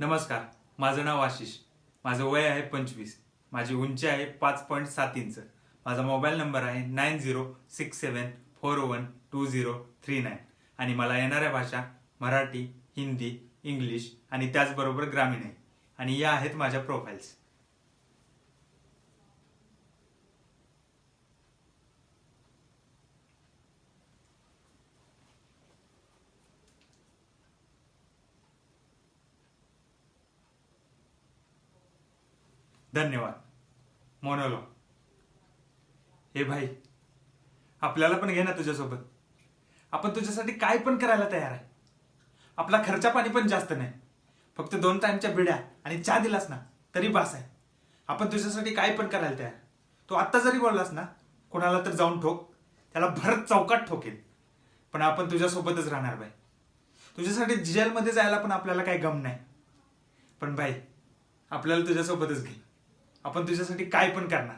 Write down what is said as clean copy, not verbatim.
नमस्कार, माझं नाव आशिष. माझं वय आहे 25. माझी उंची आहे 5.7 इंच. माझा मोबाईल नंबर आहे 9067412039 आणि मला येणाऱ्या भाषा मराठी, हिंदी, इंग्लिश आणि त्याचबरोबर ग्रामीण आहे. आणि या आहेत माझ्या प्रोफाईल्स. धन्यवाद. मोनोलॉग. हे भाई, आपल्याला पण घे ना तुझ्यासोबत. आपण तुझ्यासाठी काय पण करायला तयार आहे. आपला खर्चा पाणी पण जास्त नाही. फक्त 2 टाइमच्या बिड्या आणि चहा दिलास ना तरी बास आहे. आपण तुझ्यासाठी काय पण करायला तयार. तू आत्ता जरी बोललास ना कोणाला तर जाऊन ठोक, त्याला भरत चौकात ठोकेल. पण आपण तुझ्यासोबतच राहणार बाई. तुझ्यासाठी जेलमध्ये जायला पण आपल्याला काही गम नाही. पण बाई, आपल्याला तुझ्यासोबतच घे. आपण तुझ्यासाठी काय पण करणार.